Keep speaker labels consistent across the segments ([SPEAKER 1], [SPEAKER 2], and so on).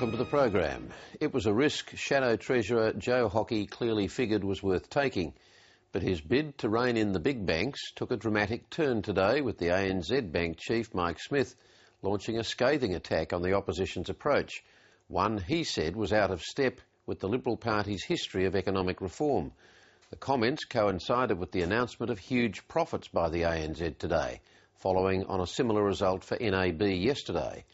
[SPEAKER 1] Welcome to the program. It was a risk Shadow Treasurer Joe Hockey clearly figured was worth taking, but his bid to rein in the big banks took a dramatic turn today with the ANZ Bank Chief Mike Smith launching a scathing attack on the opposition's approach, one he said was out of step with the Liberal Party's history of economic reform. The comments coincided with the announcement of huge profits by the ANZ today, following on a similar result for NAB yesterday,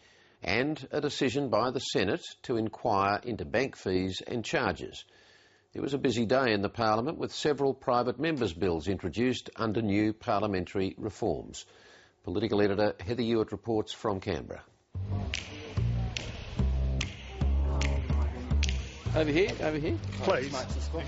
[SPEAKER 1] and a decision by the Senate to inquire into bank fees and charges. It was a busy day in the Parliament with several private members' bills introduced under new parliamentary reforms. Political editor Heather Ewart reports from Canberra. Over here.
[SPEAKER 2] Please.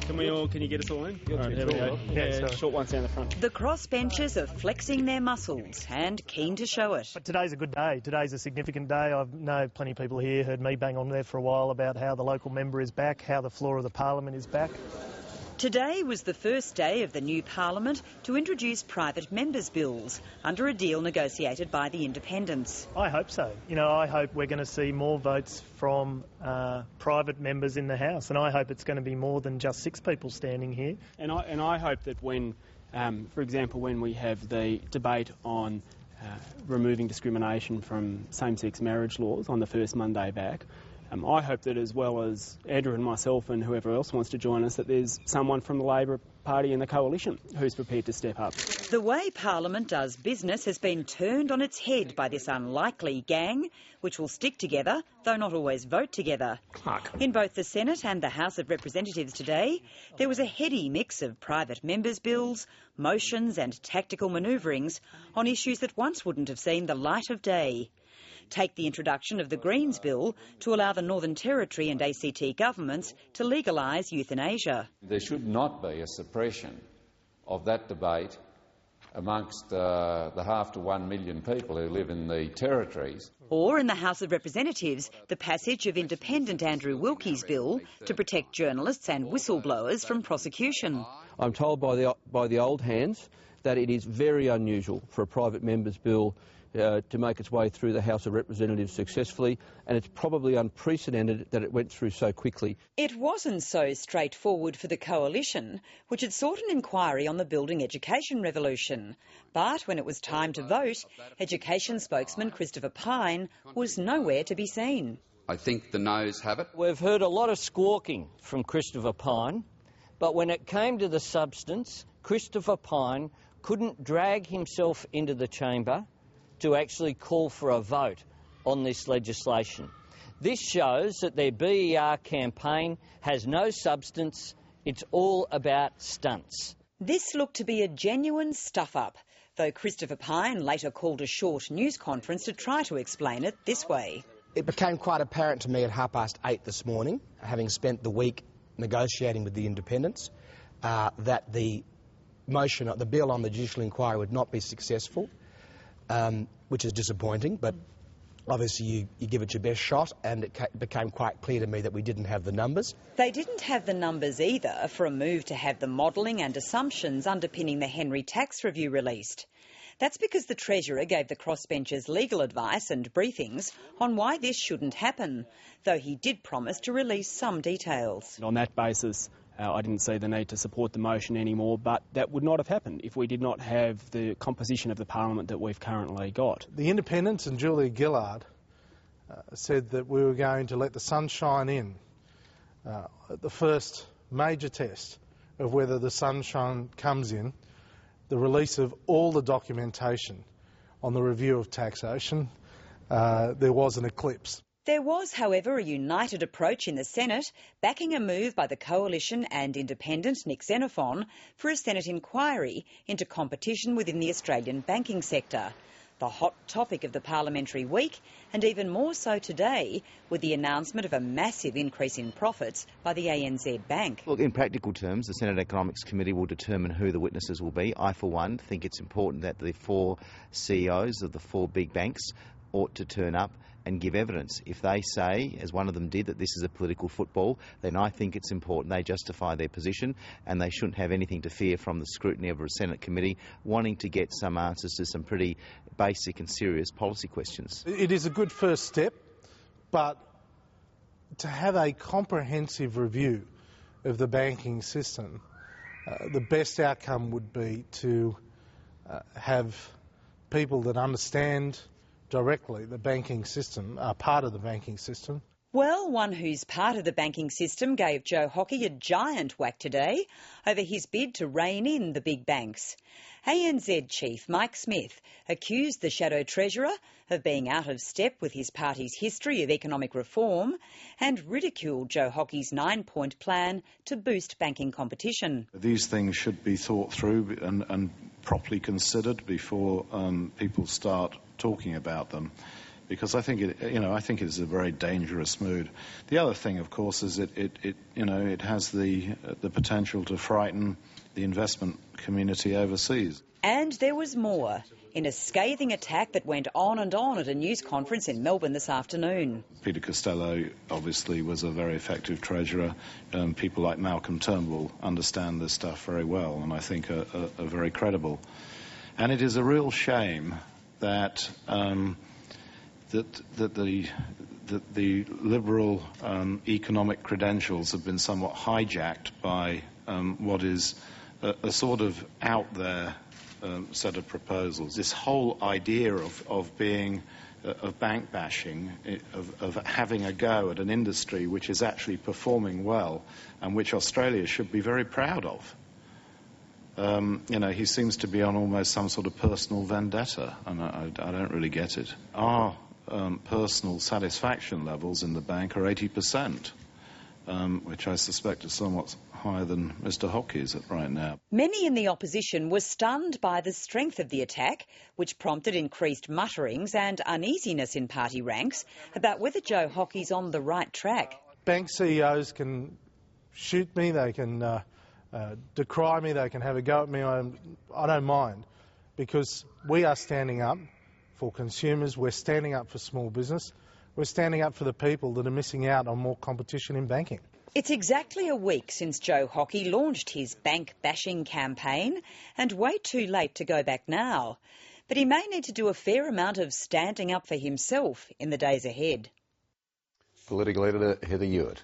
[SPEAKER 2] Can you get us all in? Right, here we go. Yeah, short ones down the front.
[SPEAKER 3] The crossbenchers are flexing their muscles and keen to show it.
[SPEAKER 4] But today's a good day. Today's a significant day. I know plenty of people here heard me bang on there for a while about how the local member is back, how the floor of the Parliament is back.
[SPEAKER 3] Today was the first day of the new Parliament to introduce private members' bills under a deal negotiated by the independents.
[SPEAKER 4] I hope so. I hope we're going to see more votes from private members in the House, and I hope it's going to be more than just 6 people standing here.
[SPEAKER 2] And I hope that when, for example, when we have the debate on removing discrimination from same-sex marriage laws on the first Monday back, I hope that as well as Andrew and myself and whoever else wants to join us, that there's someone from the Labor Party and the Coalition who's prepared to step up.
[SPEAKER 3] The way Parliament does business has been turned on its head by this unlikely gang, which will stick together, though not always vote together. In both the Senate and the House of Representatives today, there was a heady mix of private members' bills, motions and tactical manoeuvrings on issues that once wouldn't have seen the light of day. Take the introduction of the Greens bill to allow the Northern Territory and ACT governments to legalise euthanasia.
[SPEAKER 5] There should not be a suppression of that debate amongst the 0.5 to 1 million people who live in the territories.
[SPEAKER 3] Or in the House of Representatives, the passage of independent Andrew Wilkie's bill to protect journalists and whistleblowers from prosecution.
[SPEAKER 6] I'm told by the old hands that it is very unusual for a private member's bill to make its way through the House of Representatives successfully, and it's probably unprecedented that it went through so quickly.
[SPEAKER 3] It wasn't so straightforward for the Coalition, which had sought an inquiry on the building education revolution. But when it was time to vote, Education spokesman Christopher Pyne was nowhere to be seen.
[SPEAKER 7] I think the noes have it.
[SPEAKER 8] We've heard a lot of squawking from Christopher Pyne, but when it came to the substance, Christopher Pyne couldn't drag himself into the chamber to actually call for a vote on this legislation. This shows that their BER campaign has no substance, it's all about stunts.
[SPEAKER 3] This looked to be a genuine stuff-up, though Christopher Pyne later called a short news conference to try to explain it this way.
[SPEAKER 9] It became quite apparent to me at 8:30 this morning, having spent the week negotiating with the independents, that the motion, the bill on the judicial inquiry would not be successful. Which is disappointing, but obviously you give it your best shot, and it became quite clear to me that we didn't have the numbers.
[SPEAKER 3] They didn't have the numbers either for a move to have the modelling and assumptions underpinning the Henry tax review released. That's because the Treasurer gave the crossbenchers legal advice and briefings on why this shouldn't happen, though he did promise to release some details.
[SPEAKER 2] On that basis, I didn't see the need to support the motion anymore, but that would not have happened if we did not have the composition of the Parliament that we've currently got.
[SPEAKER 10] The independents and Julia Gillard said that we were going to let the sunshine in. The first major test of whether the sunshine comes in, the release of all the documentation on the review of taxation, there was an eclipse.
[SPEAKER 3] There was, however, a united approach in the Senate, backing a move by the Coalition and independent Nick Xenophon for a Senate inquiry into competition within the Australian banking sector. The hot topic of the parliamentary week, and even more so today, with the announcement of a massive increase in profits by the ANZ Bank.
[SPEAKER 11] Look, in practical terms, the Senate Economics Committee will determine who the witnesses will be. I, for one, think it's important that the 4 CEOs of the 4 big banks ought to turn up and give evidence. If they say, as one of them did, that this is a political football, then I think it's important they justify their position, and they shouldn't have anything to fear from the scrutiny of a Senate committee wanting to get some answers to some pretty basic and serious policy questions.
[SPEAKER 10] It is a good first step, but to have a comprehensive review of the banking system, the best outcome would be to have people that understand directly the banking system, are part of the banking system.
[SPEAKER 3] Well, one who's part of the banking system gave Joe Hockey a giant whack today over his bid to rein in the big banks. ANZ Chief Mike Smith accused the Shadow Treasurer of being out of step with his party's history of economic reform and ridiculed Joe Hockey's 9-point plan to boost banking competition.
[SPEAKER 12] These things should be thought through and properly considered before people start talking about them, because I think it is a very dangerous mood. The other thing, of course, is it has the potential to frighten the investment community overseas.
[SPEAKER 3] And there was more, in a scathing attack that went on and on at a news conference in Melbourne this afternoon.
[SPEAKER 12] Peter Costello obviously was a very effective treasurer. People like Malcolm Turnbull understand this stuff very well and I think are very credible. And it is a real shame that the liberal economic credentials have been somewhat hijacked by what is a sort of out there set of proposals. This whole idea of bank bashing, of having a go at an industry which is actually performing well and which Australia should be very proud of. He seems to be on almost some sort of personal vendetta, and I don't really get it. Our personal satisfaction levels in the bank are 80%, which I suspect is somewhat higher than Mr Hockey's at right now.
[SPEAKER 3] Many in the opposition were stunned by the strength of the attack, which prompted increased mutterings and uneasiness in party ranks about whether Joe Hockey's on the right track.
[SPEAKER 10] Bank CEOs can shoot me, they can decry me, they can have a go at me. I don't mind, because we are standing up for consumers, we're standing up for small business, we're standing up for the people that are missing out on more competition in banking.
[SPEAKER 3] It's exactly a week since Joe Hockey launched his bank bashing campaign, and way too late to go back now. But he may need to do a fair amount of standing up for himself in the days ahead.
[SPEAKER 1] Political editor Heather Hewitt.